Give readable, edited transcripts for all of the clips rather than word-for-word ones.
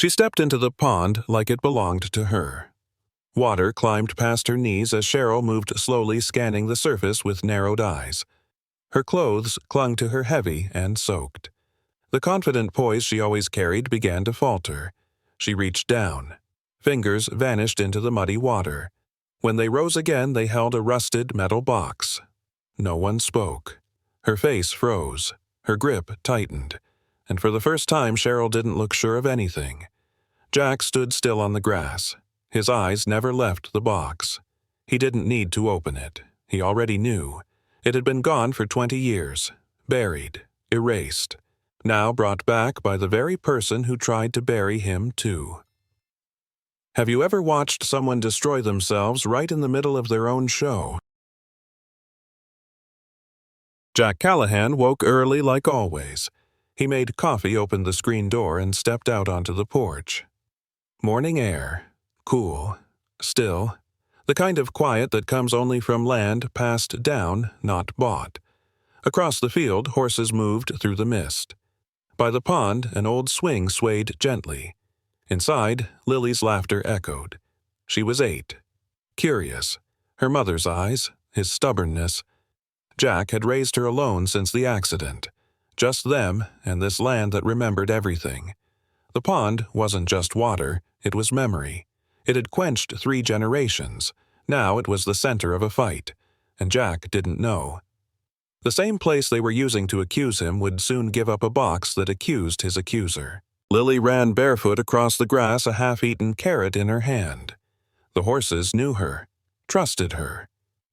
She stepped into the pond like it belonged to her. Water climbed past her knees as Cheryl moved slowly, scanning the surface with narrowed eyes. Her clothes clung to her heavy and soaked. The confident poise she always carried began to falter. She reached down. Fingers vanished into the muddy water. When they rose again, they held a rusted metal box. No one spoke. Her face froze. Her grip tightened. And for the first time, Cheryl didn't look sure of anything. Jack stood still on the grass. His eyes never left the box. He didn't need to open it. He already knew. It had been gone for 20 years, buried, erased, now brought back by the very person who tried to bury him too. Have you ever watched someone destroy themselves right in the middle of their own show? Jack Callahan woke early like always. He made coffee, opened the screen door, and stepped out onto the porch. Morning air, cool, still, the kind of quiet that comes only from land passed down, not bought. Across the field, horses moved through the mist. By the pond, an old swing swayed gently. Inside, Lily's laughter echoed. She was 8. Curious. Her mother's eyes, his stubbornness. Jack had raised her alone since the accident. Just them and this land that remembered everything. The pond wasn't just water, it was memory. It had quenched 3 generations. Now it was the center of a fight, and Jack didn't know. The same place they were using to accuse him would soon give up a box that accused his accuser. Lily ran barefoot across the grass, a half-eaten carrot in her hand. The horses knew her, trusted her.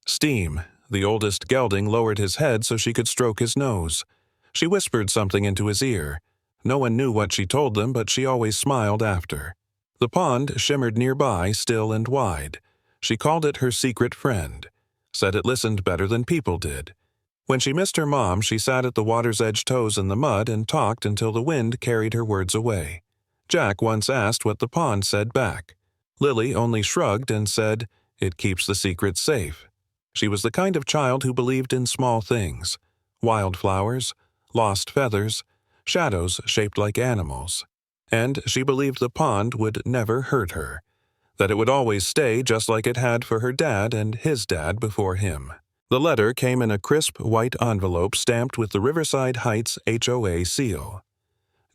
Steam, the oldest gelding, lowered his head so she could stroke his nose. She whispered something into his ear. No one knew what she told them, but she always smiled after. The pond shimmered nearby, still and wide. She called it her secret friend, said it listened better than people did. When she missed her mom, she sat at the water's edge, toes in the mud, and talked until the wind carried her words away. Jack once asked what the pond said back. Lily only shrugged and said, "It keeps the secret safe." She was the kind of child who believed in small things. Wildflowers, lost feathers, shadows shaped like animals. And she believed the pond would never hurt her, that it would always stay just like it had for her dad and his dad before him. The letter came in a crisp white envelope stamped with the Riverside Heights HOA seal.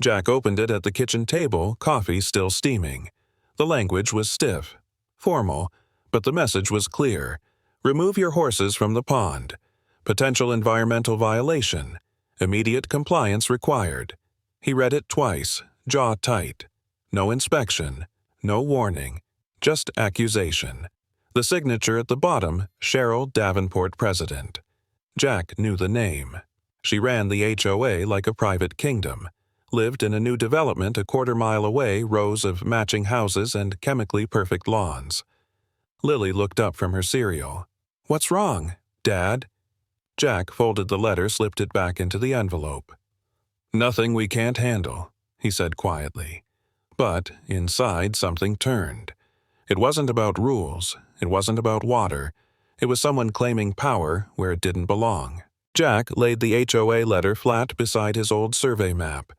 Jack opened it at the kitchen table, coffee still steaming. The language was stiff, formal, but the message was clear. Remove your horses from the pond. Potential environmental violation. Immediate compliance required. He read it twice, jaw tight. No inspection, no warning, just accusation. The signature at the bottom, Cheryl Davenport, President. Jack knew the name. She ran the HOA like a private kingdom. Lived in a new development a quarter-mile away, rows of matching houses and chemically perfect lawns. Lily looked up from her cereal. "What's wrong, Dad?" Jack folded the letter, slipped it back into the envelope. "Nothing we can't handle," he said quietly. But inside something turned. It wasn't about rules. It wasn't about water. It was someone claiming power where it didn't belong. Jack laid the HOA letter flat beside his old survey map.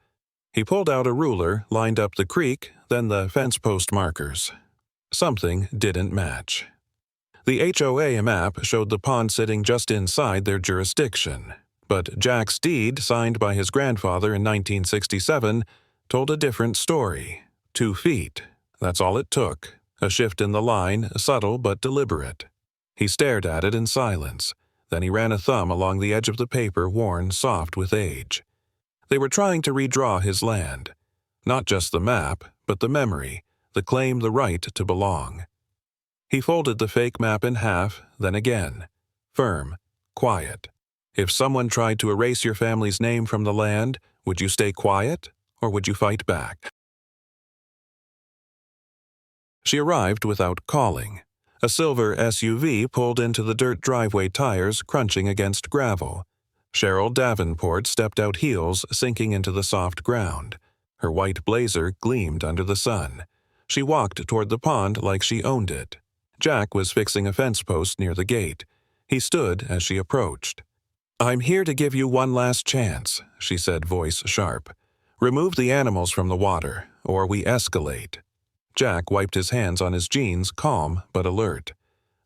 He pulled out a ruler, lined up the creek, then the fence post markers. Something didn't match. The HOA map showed the pond sitting just inside their jurisdiction, but Jack's deed, signed by his grandfather in 1967, told a different story. 2 feet. That's all it took. A shift in the line, subtle but deliberate. He stared at it in silence. Then he ran a thumb along the edge of the paper, worn soft with age. They were trying to redraw his land. Not just the map, but the memory, the claim, the right to belong. He folded the fake map in half, then again. Firm, quiet. If someone tried to erase your family's name from the land, would you stay quiet, or would you fight back? She arrived without calling. A silver SUV pulled into the dirt driveway, tires crunching against gravel. Cheryl Davenport stepped out, heels sinking into the soft ground. Her white blazer gleamed under the sun. She walked toward the pond like she owned it. Jack was fixing a fence post near the gate. He stood as she approached. "I'm here to give you one last chance," she said, voice sharp. Remove the animals from the water, or we escalate. Jack wiped his hands on his jeans, calm but alert.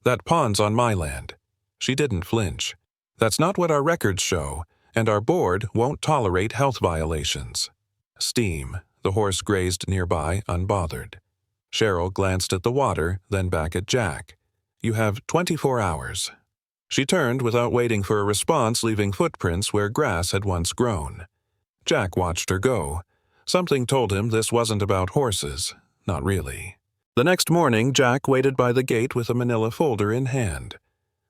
That pond's on my land. She didn't flinch. That's not what our records show, and our board won't tolerate health violations. Steam. The horse grazed nearby, unbothered. Cheryl glanced at the water, then back at Jack. You have 24 hours. She turned without waiting for a response, leaving footprints where grass had once grown. Jack watched her go. Something told him this wasn't about horses. Not really. The next morning, Jack waited by the gate with a manila folder in hand.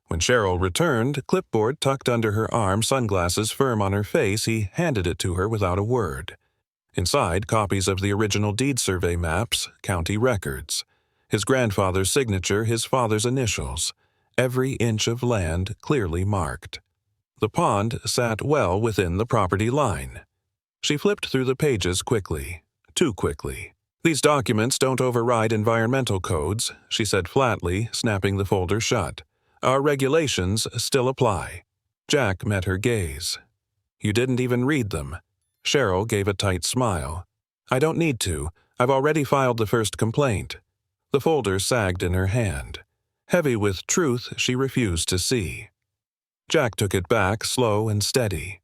When Cheryl returned, clipboard tucked under her arm, sunglasses firm on her face, he handed it to her without a word. Inside, copies of the original deed survey maps, county records. His grandfather's signature, his father's initials. Every inch of land clearly marked. The pond sat well within the property line. She flipped through the pages quickly. Too quickly. These documents don't override environmental codes, she said flatly, snapping the folder shut. Our regulations still apply. Jack met her gaze. You didn't even read them. Cheryl gave a tight smile. I don't need to. I've already filed the first complaint. The folder sagged in her hand. Heavy with truth she refused to see. Jack took it back, slow and steady.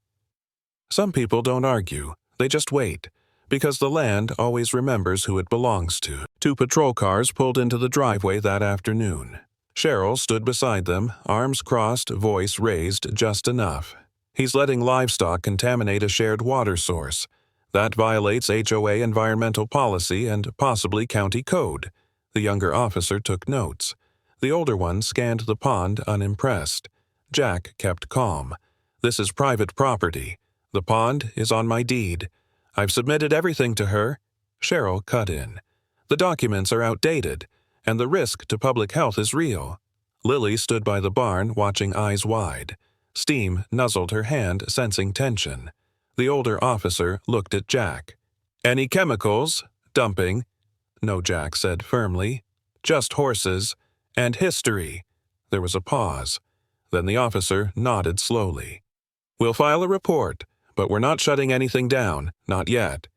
Some people don't argue. They just wait. Because the land always remembers who it belongs to. 2 patrol cars pulled into the driveway that afternoon. Cheryl stood beside them, arms crossed, voice raised just enough. He's letting livestock contaminate a shared water source. That violates HOA environmental policy and possibly county code. The younger officer took notes. The older one scanned the pond unimpressed. Jack kept calm. This is private property. The pond is on my deed. I've submitted everything to her. Cheryl cut in. The documents are outdated, and the risk to public health is real. Lily stood by the barn, watching eyes wide. Steam nuzzled her hand, sensing tension. The older officer looked at Jack. Any chemicals? Dumping? No, Jack said firmly. Just horses. And history. There was a pause. Then the officer nodded slowly. We'll file a report. But we're not shutting anything down, not yet.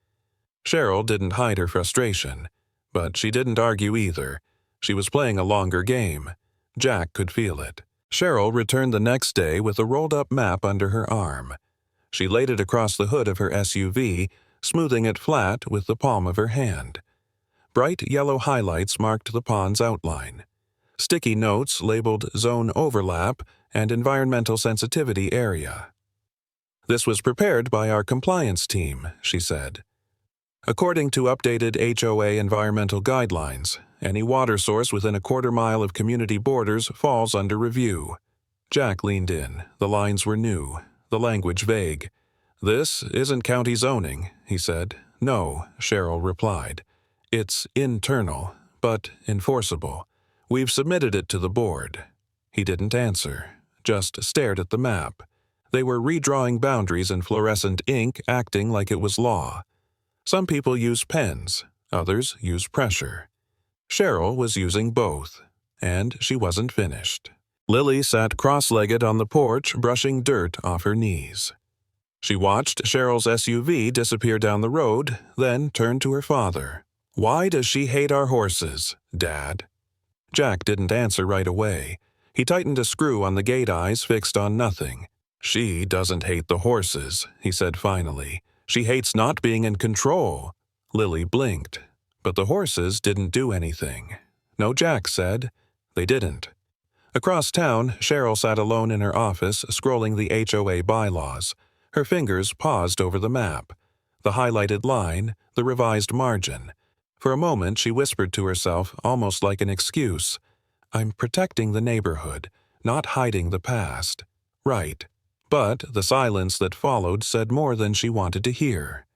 Cheryl didn't hide her frustration, but she didn't argue either. She was playing a longer game. Jack could feel it. Cheryl returned the next day with a rolled-up map under her arm. She laid it across the hood of her SUV, smoothing it flat with the palm of her hand. Bright yellow highlights marked the pond's outline. Sticky notes labeled Zone Overlap and Environmental Sensitivity Area. This was prepared by our compliance team, she said. According to updated HOA environmental guidelines, any water source within a quarter-mile of community borders falls under review. Jack leaned in. The lines were new, the language vague. This isn't county zoning, he said. No, Cheryl replied. It's internal, but enforceable. We've submitted it to the board. He didn't answer, just stared at the map. They were redrawing boundaries in fluorescent ink, acting like it was law. Some people use pens, others use pressure. Cheryl was using both, and she wasn't finished. Lily sat cross-legged on the porch, brushing dirt off her knees. She watched Cheryl's SUV disappear down the road, then turned to her father. Why does she hate our horses, Dad? Jack didn't answer right away. He tightened a screw on the gate, eyes fixed on nothing. She doesn't hate the horses, he said finally. She hates not being in control. Lily blinked. But the horses didn't do anything. No, Jack said. They didn't. Across town, Cheryl sat alone in her office, scrolling the HOA bylaws. Her fingers paused over the map. The highlighted line, the revised margin. For a moment, she whispered to herself, almost like an excuse. I'm protecting the neighborhood, not hiding the past. Right. But the silence that followed said more than she wanted to hear.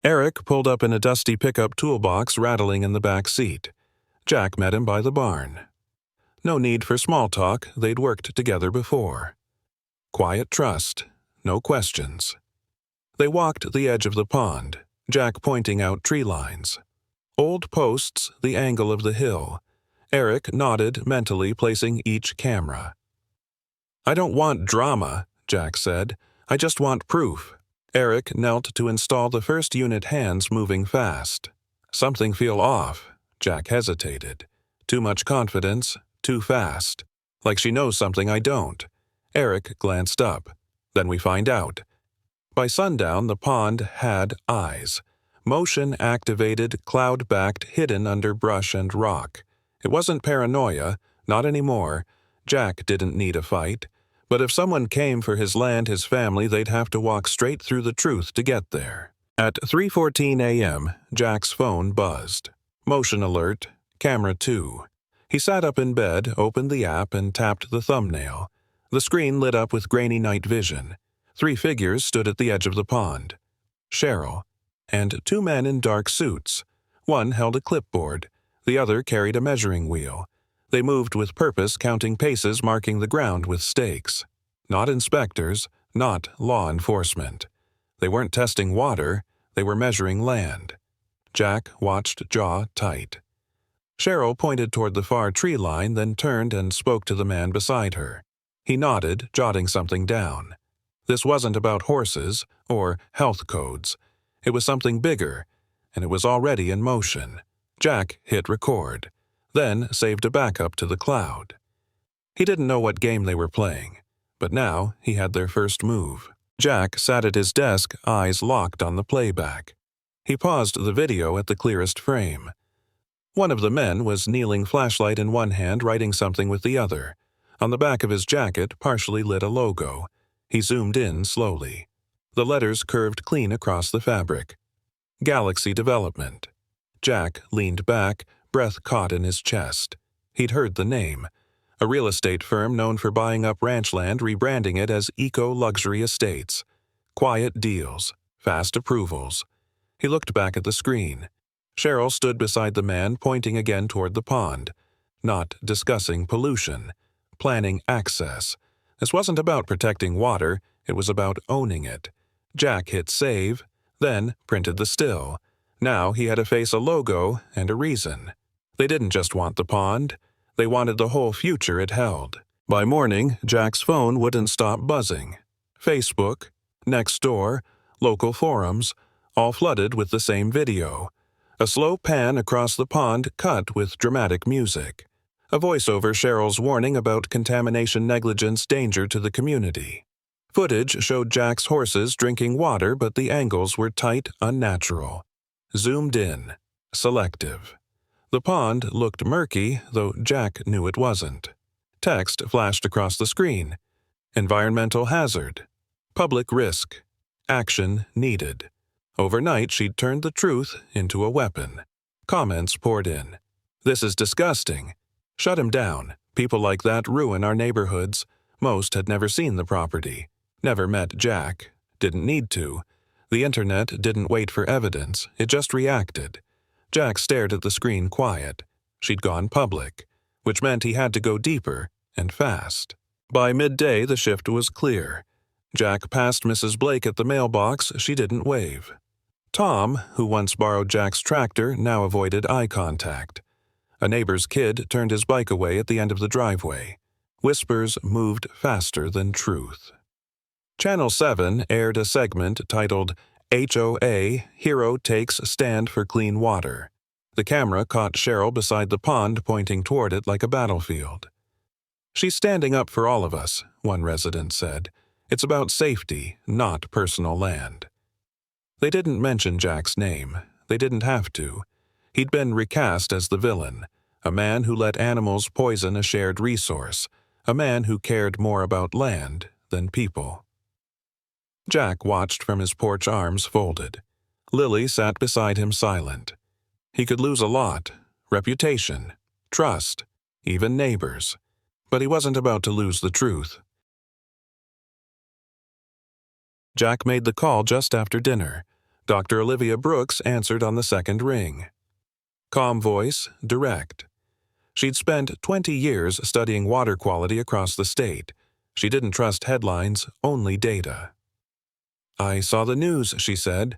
Eric pulled up in a dusty pickup toolbox rattling in the back seat. Jack met him by the barn. No need for small talk, they'd worked together before. Quiet trust, no questions. They walked the edge of the pond, Jack pointing out tree lines. Old posts, the angle of the hill. Eric nodded, mentally placing each camera. I don't want drama, Jack said. I just want proof. Eric knelt to install the first unit, hands moving fast. Something feel off. Jack hesitated. Too much confidence, too fast. Like she knows something I don't. Eric glanced up. Then we find out. By sundown, the pond had eyes. Motion-activated, cloud-backed, hidden under brush and rock. It wasn't paranoia, not anymore. Jack didn't need a fight. But if someone came for his land, his family, they'd have to walk straight through the truth to get there. At 3:14 a.m., Jack's phone buzzed. Motion alert, camera 2. He sat up in bed, opened the app, and tapped the thumbnail. The screen lit up with grainy night vision. 3 figures stood at the edge of the pond. Cheryl, and 2 men in dark suits. One held a clipboard. The other carried a measuring wheel. They moved with purpose, counting paces, marking the ground with stakes. Not inspectors, not law enforcement. They weren't testing water, they were measuring land. Jack watched, jaw tight. Cheryl pointed toward the far tree line, then turned and spoke to the man beside her. He nodded, jotting something down. This wasn't about horses or health codes. It was something bigger, and it was already in motion. Jack hit record, then saved a backup to the cloud. He didn't know what game they were playing, but now he had their first move. Jack sat at his desk, eyes locked on the playback. He paused the video at the clearest frame. One of the men was kneeling, flashlight in one hand, writing something with the other. On the back of his jacket, partially lit a logo. He zoomed in slowly. The letters curved clean across the fabric. Galaxy Development. Jack leaned back, breath caught in his chest. He'd heard the name. A real estate firm known for buying up ranch land, rebranding it as eco-luxury estates. Quiet deals, fast approvals. He looked back at the screen. Cheryl stood beside the man, pointing again toward the pond. Not discussing pollution. Planning access. This wasn't about protecting water, it was about owning it. Jack hit save, then printed the still. Now he had to face a logo and a reason. They didn't just want the pond. They wanted the whole future it held. By morning, Jack's phone wouldn't stop buzzing. Facebook, Nextdoor, local forums, all flooded with the same video. A slow pan across the pond cut with dramatic music. A voiceover, Cheryl's warning about contamination, negligence, danger to the community. Footage showed Jack's horses drinking water, but the angles were tight, unnatural. Zoomed in. Selective. The pond looked murky, though Jack knew it wasn't. Text flashed across the screen. Environmental hazard. Public risk. Action needed. Overnight, she'd turned the truth into a weapon. Comments poured in. This is disgusting. Shut him down. People like that ruin our neighborhoods. Most had never seen the property. Never met Jack. Didn't need to. The internet didn't wait for evidence. It just reacted. Jack stared at the screen, quiet. She'd gone public, which meant he had to go deeper and fast. By midday, the shift was clear. Jack passed Mrs. Blake at the mailbox. She didn't wave. Tom, who once borrowed Jack's tractor, now avoided eye contact. A neighbor's kid turned his bike away at the end of the driveway. Whispers moved faster than truth. Channel 7 aired a segment titled HOA Hero Takes Stand for Clean Water. The camera caught Cheryl beside the pond, pointing toward it like a battlefield. She's standing up for all of us, one resident said. It's about safety, not personal land. They didn't mention Jack's name. They didn't have to. He'd been recast as the villain, a man who let animals poison a shared resource, a man who cared more about land than people. Jack watched from his porch, arms folded. Lily sat beside him, silent. He could lose a lot: reputation, trust, even neighbors. But he wasn't about to lose the truth. Jack made the call just after dinner. Dr. Olivia Brooks answered on the second ring. Calm voice, direct. She'd spent 20 years studying water quality across the state. She didn't trust headlines, only data. I saw the news, she said.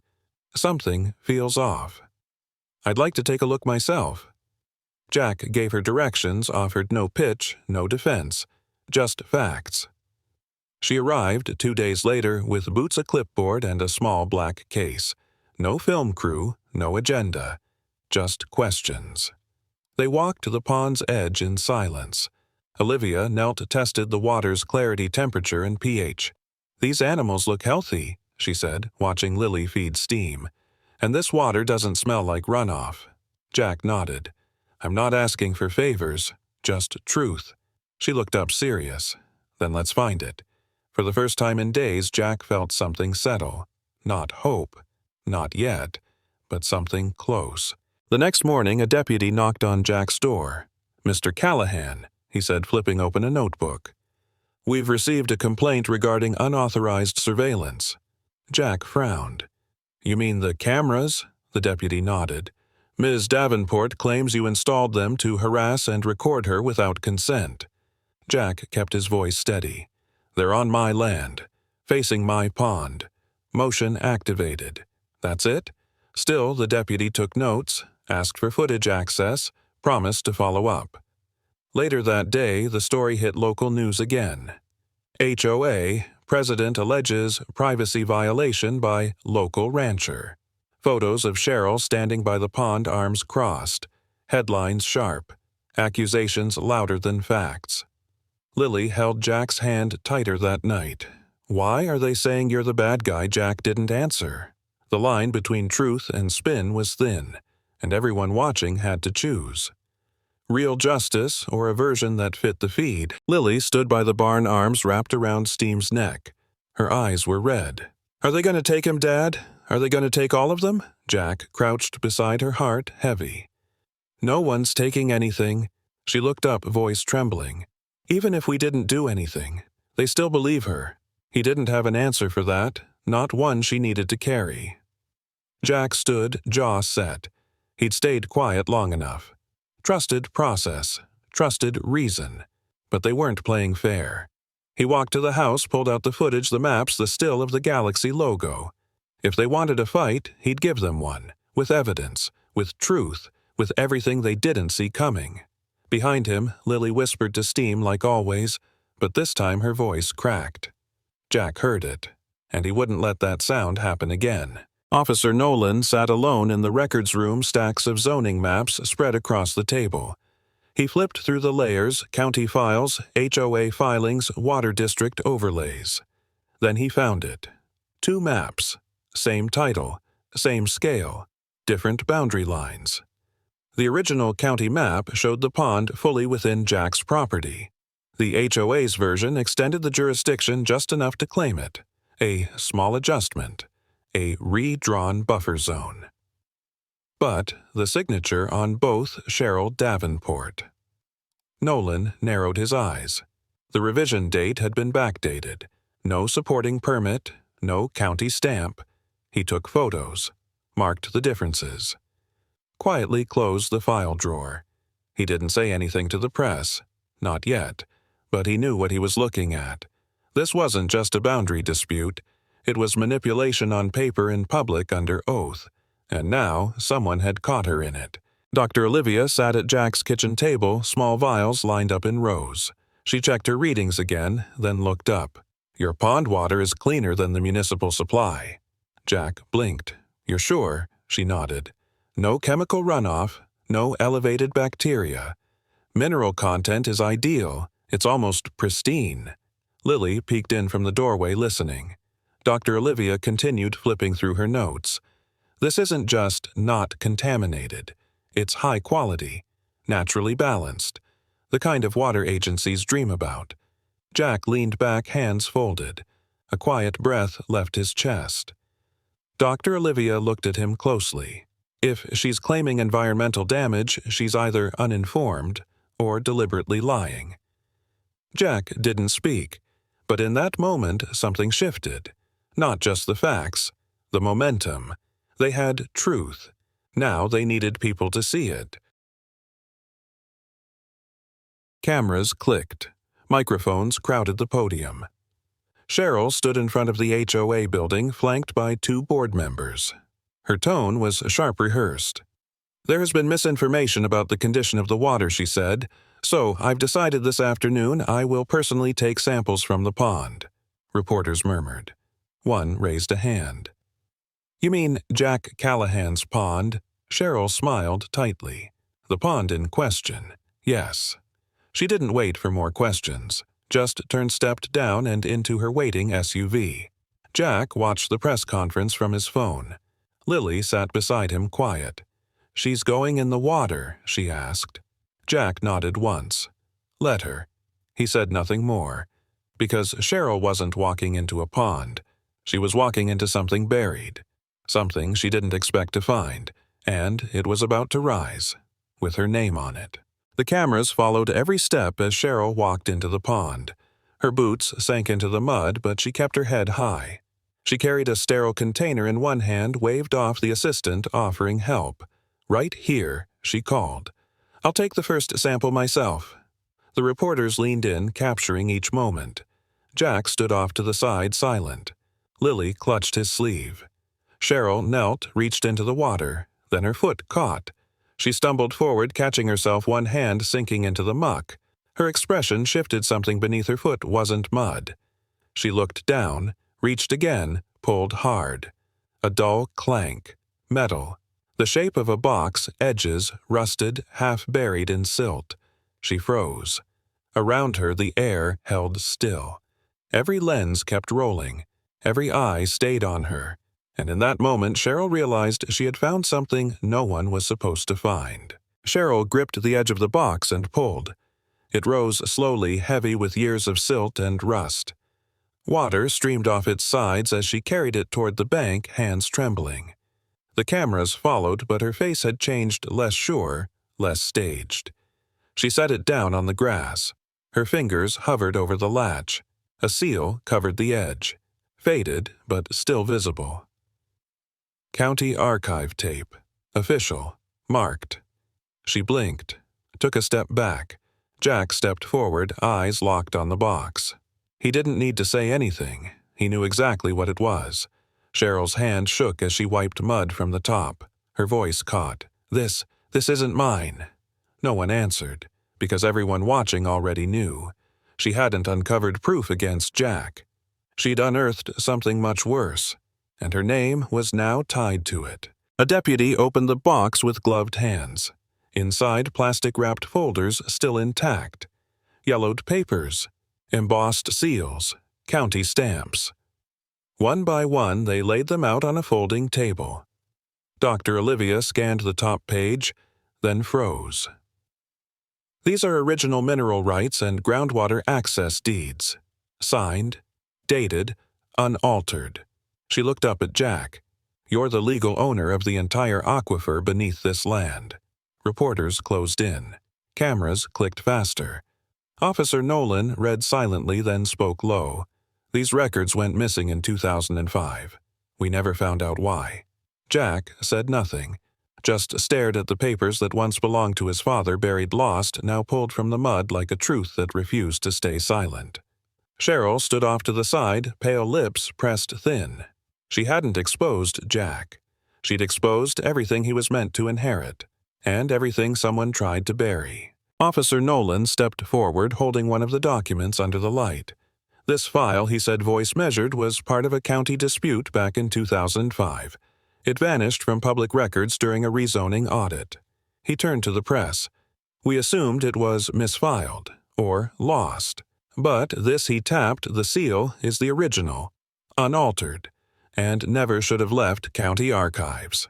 Something feels off. I'd like to take a look myself. Jack gave her directions, offered no pitch, no defense, just facts. She arrived 2 days later with boots, a clipboard, and a small black case. No film crew, no agenda, just questions. They walked to the pond's edge in silence. Olivia knelt, tested the water's clarity, temperature, and pH. "These animals look healthy," she said, watching Lily feed steam. "And this water doesn't smell like runoff." Jack nodded. "I'm not asking for favors, just truth." She looked up, serious. "Then let's find it." For the first time in days, Jack felt something settle. Not hope. Not yet. But something close. The next morning, a deputy knocked on Jack's door. "Mr. Callahan," he said, flipping open a notebook. "We've received a complaint regarding unauthorized surveillance." Jack frowned. "You mean the cameras?" The deputy nodded. "Ms. Davenport claims you installed them to harass and record her without consent." Jack kept his voice steady. "They're on my land, facing my pond. Motion activated. That's it?" Still, the deputy took notes, asked for footage access, promised to follow up. Later that day, the story hit local news again. HOA, president alleges privacy violation by local rancher. Photos of Cheryl standing by the pond, arms crossed. Headlines sharp. Accusations louder than facts. Lily held Jack's hand tighter that night. "Why are they saying you're the bad guy?" Jack didn't answer. The line between truth and spin was thin, and everyone watching had to choose. Real justice, or a version that fit the feed. Lily stood by the barn, arms wrapped around Steam's neck. Her eyes were red. "Are they going to take him, Dad? Are they going to take all of them?" Jack crouched beside her, heart heavy. "No one's taking anything." She looked up, voice trembling. "Even if we didn't do anything, they still believe her." He didn't have an answer for that, not one she needed to carry. Jack stood, jaw set. He'd stayed quiet long enough. Trusted process, trusted reason. But they weren't playing fair. He walked to the house, pulled out the footage, the maps, the still of the Galaxy logo. If they wanted a fight, he'd give them one, with evidence, with truth, with everything they didn't see coming. Behind him, Lily whispered to Steam like always, but this time her voice cracked. Jack heard it, and he wouldn't let that sound happen again. Officer Nolan sat alone in the records room, stacks of zoning maps spread across the table. He flipped through the layers, county files, HOA filings, water district overlays. Then he found it. 2 maps. Same title, same scale, different boundary lines. The original county map showed the pond fully within Jack's property. The HOA's version extended the jurisdiction just enough to claim it. A small adjustment. A redrawn buffer zone. But the signature on both Cheryl Davenport. Nolan narrowed his eyes. The revision date had been backdated. No supporting permit, no county stamp. He took photos, marked the differences. Quietly closed the file drawer. He didn't say anything to the press. Not yet. But he knew what he was looking at. This wasn't just a boundary dispute. It was manipulation on paper in public under oath. And now someone had caught her in it. Dr. Olivia sat at Jack's kitchen table, small vials lined up in rows. She checked her readings again, then looked up. "Your pond water is cleaner than the municipal supply." Jack blinked. "You're sure?" She nodded. "No chemical runoff, no elevated bacteria. Mineral content is ideal. It's almost pristine." Lily peeked in from the doorway, listening. Dr. Olivia continued flipping through her notes. "This isn't just not contaminated. It's high quality, naturally balanced, the kind of water agencies dream about." Jack leaned back, hands folded. A quiet breath left his chest. Dr. Olivia looked at him closely. If she's claiming environmental damage, she's either uninformed or deliberately lying. Jack didn't speak, but in that moment something shifted. Not just the facts, the momentum. They had truth. Now they needed people to see it. Cameras clicked. Microphones crowded the podium. Cheryl stood in front of the HOA building, flanked by 2 board members. Her tone was sharp, rehearsed. "There has been misinformation about the condition of the water," she said. "So I've decided this afternoon I will personally take samples from the pond." reporters murmured. One raised a hand. You mean Jack Callahan's pond? Cheryl smiled tightly. The pond in question. Yes. She didn't wait for more questions, just stepped down and into her waiting SUV. Jack watched the press conference from his phone. Lily sat beside him quiet. She's going in the water, she asked. Jack nodded once. Let her. He said nothing more, because Cheryl wasn't walking into a pond. She was walking into something buried, something she didn't expect to find, and it was about to rise, with her name on it. The cameras followed every step as Cheryl walked into the pond. Her boots sank into the mud, but she kept her head high. She carried a sterile container in one hand, waved off the assistant, offering help. Right here, she called. I'll take the first sample myself. The reporters leaned in, capturing each moment. Jack stood off to the side, silent. Lily clutched his sleeve. Cheryl knelt, reached into the water. Then her foot caught. She stumbled forward, catching herself, one hand sinking into the muck. Her expression shifted. Something beneath her foot wasn't mud. She looked down, reached again, pulled hard. A dull clank. Metal. The shape of a box, edges, rusted, half buried in silt. She froze. Around her the air held still. Every lens kept rolling. Every eye stayed on her. And in that moment Cheryl realized she had found something no one was supposed to find. Cheryl gripped the edge of the box and pulled. It rose slowly, heavy with years of silt and rust. Water streamed off its sides as she carried it toward the bank, hands trembling. The cameras followed, but her face had changed, less sure, less staged. She set it down on the grass. Her fingers hovered over the latch. A seal covered the edge. Faded, but still visible. County Archive tape. Official. Marked. She blinked. Took a step back. Jack stepped forward, eyes locked on the box. He didn't need to say anything. He knew exactly what it was. Cheryl's hand shook as she wiped mud from the top. Her voice caught. This isn't mine. No one answered, because everyone watching already knew. She hadn't uncovered proof against Jack. She'd unearthed something much worse, and her name was now tied to it. A deputy opened the box with gloved hands. Inside, plastic-wrapped folders still intact. Yellowed papers. Embossed seals. County stamps. One by one, they laid them out on a folding table. Dr. Olivia scanned the top page, then froze. These are original mineral rights and groundwater access deeds. Signed, dated, unaltered. She looked up at Jack. You're the legal owner of the entire aquifer beneath this land. Reporters closed in. Cameras clicked faster. Officer Nolan read silently, then spoke low. These records went missing in 2005. We never found out why. Jack said nothing, just stared at the papers that once belonged to his father, buried lost, now pulled from the mud like a truth that refused to stay silent. Cheryl stood off to the side, pale lips pressed thin. She hadn't exposed Jack. She'd exposed everything he was meant to inherit, and everything someone tried to bury. Officer Nolan stepped forward, holding one of the documents under the light. This file, he said, voice measured, was part of a county dispute back in 2005. It vanished from public records during a rezoning audit. He turned to the press. We assumed it was misfiled, or lost. But this, he tapped, the seal, is the original, unaltered, and never should have left county archives.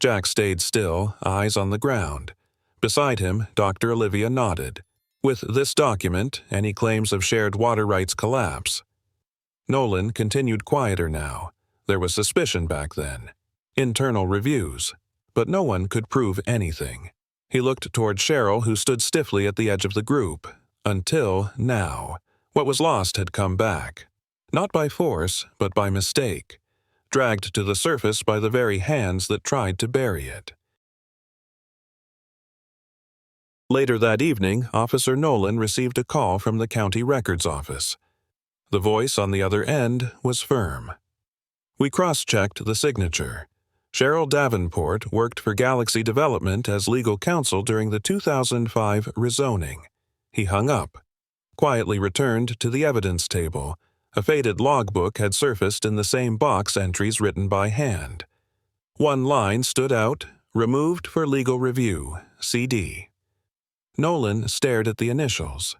Jack stayed still, eyes on the ground. Beside him, Dr. Olivia nodded. With this document, any claims of shared water rights collapse. Nolan continued quieter now. There was suspicion back then. Internal reviews. But no one could prove anything. He looked toward Cheryl, who stood stiffly at the edge of the group. Until now. What was lost had come back. Not by force, but by mistake. Dragged to the surface by the very hands that tried to bury it. Later that evening, Officer Nolan received a call from the county records office. The voice on the other end was firm. We cross-checked the signature. Cheryl Davenport worked for Galaxy Development as legal counsel during the 2005 rezoning. He hung up, quietly returned to the evidence table, A faded logbook had surfaced in the same box entries written by hand. One line stood out, "Removed for legal review, CD." Nolan stared at the initials.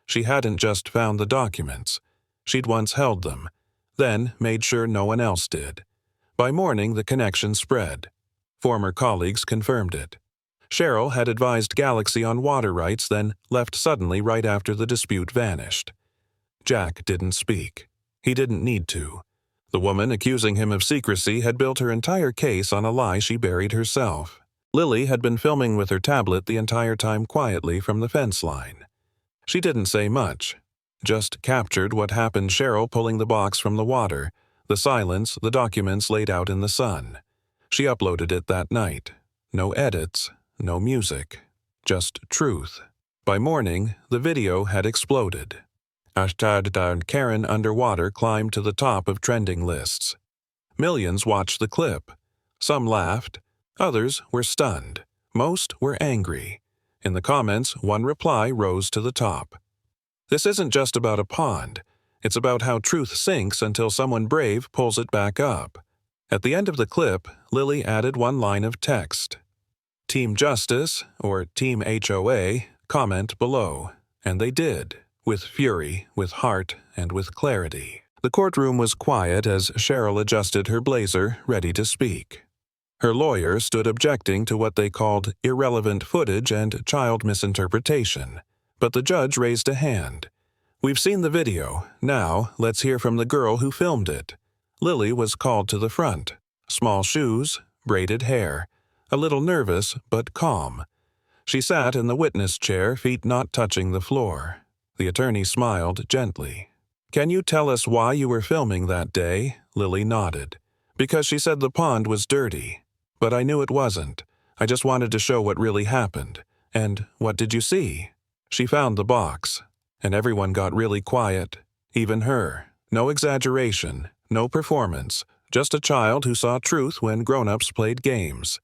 She hadn't just found the documents. She'd once held them, then made sure no one else did. By morning, the connection spread. Former colleagues confirmed it. Cheryl had advised Galaxy on water rights, then left suddenly right after the dispute vanished. Jack didn't speak. He didn't need to. The woman accusing him of secrecy had built her entire case on a lie she buried herself. Lily had been filming with her tablet the entire time quietly from the fence line. She didn't say much, just captured what happened, Cheryl pulling the box from the water, the silence, the documents laid out in the sun. She uploaded it that night. No edits, no music, just truth. By morning, the video had exploded. # Karen underwater climbed to the top of trending lists. Millions watched the clip. Some laughed. Others were stunned. Most were angry. In the comments, one reply rose to the top. This isn't just about a pond. It's about how truth sinks until someone brave pulls it back up. At the end of the clip, Lily added one line of text. Team Justice, or Team HOA, comment below. And they did, with fury, with heart, and with clarity. The courtroom was quiet as Cheryl adjusted her blazer, ready to speak. Her lawyer stood objecting to what they called irrelevant footage and child misinterpretation. But the judge raised a hand. "We've seen the video. Now, let's hear from the girl who filmed it." Lily was called to the front. Small shoes, braided hair. A little nervous, but calm. She sat in the witness chair, feet not touching the floor. The attorney smiled gently. "Can you tell us why you were filming that day?" Lily nodded. "Because she said the pond was dirty. But I knew it wasn't. I just wanted to show what really happened. And what did you see?" She found the box, and everyone got really quiet, even her. No exaggeration, no performance, just a child who saw truth when grown-ups played games.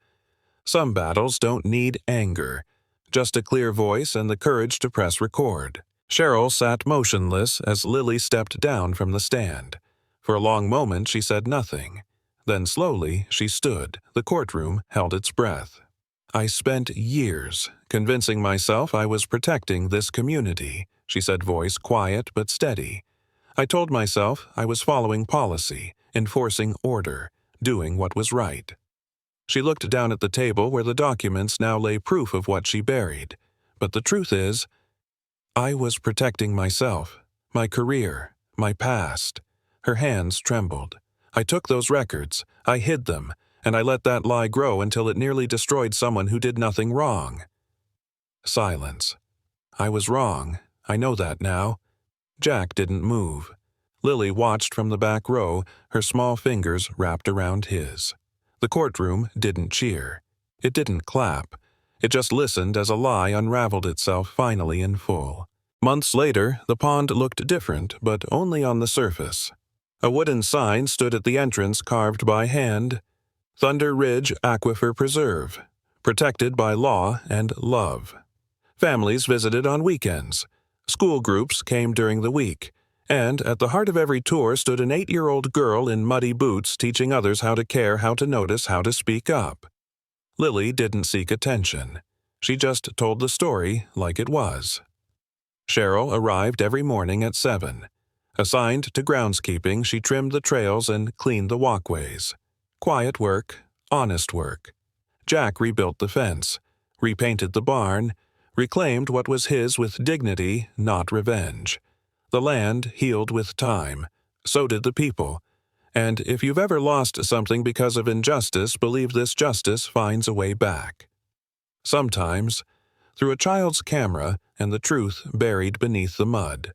Some battles don't need anger, just a clear voice and the courage to press record. Cheryl sat motionless as Lily stepped down from the stand. For a long moment she said nothing. Then slowly she stood. The courtroom held its breath. "I spent years convincing myself I was protecting this community," she said, voice quiet but steady. "I told myself I was following policy, enforcing order, doing what was right." She looked down at the table where the documents now lay proof of what she buried. But the truth is, I was protecting myself, my career, my past. Her hands trembled. "I took those records, I hid them, and I let that lie grow until it nearly destroyed someone who did nothing wrong." Silence. "I was wrong. I know that now." Jack didn't move. Lily watched from the back row, her small fingers wrapped around his. The courtroom didn't cheer. It didn't clap. It just listened as a lie unraveled itself finally in full. Months later, the pond looked different, but only on the surface. A wooden sign stood at the entrance carved by hand. Thunder Ridge Aquifer Preserve. Protected by law and love. Families visited on weekends. School groups came during the week. And at the heart of every tour stood an 8-year-old girl in muddy boots teaching others how to care, how to notice, how to speak up. Lily didn't seek attention. She just told the story like it was. Cheryl arrived every morning at 7. Assigned to groundskeeping, she trimmed the trails and cleaned the walkways. Quiet work, honest work. Jack rebuilt the fence, repainted the barn, reclaimed what was his with dignity, not revenge. The land healed with time. So did the people. And if you've ever lost something because of injustice, believe this justice finds a way back. Sometimes, through a child's camera and the truth buried beneath the mud.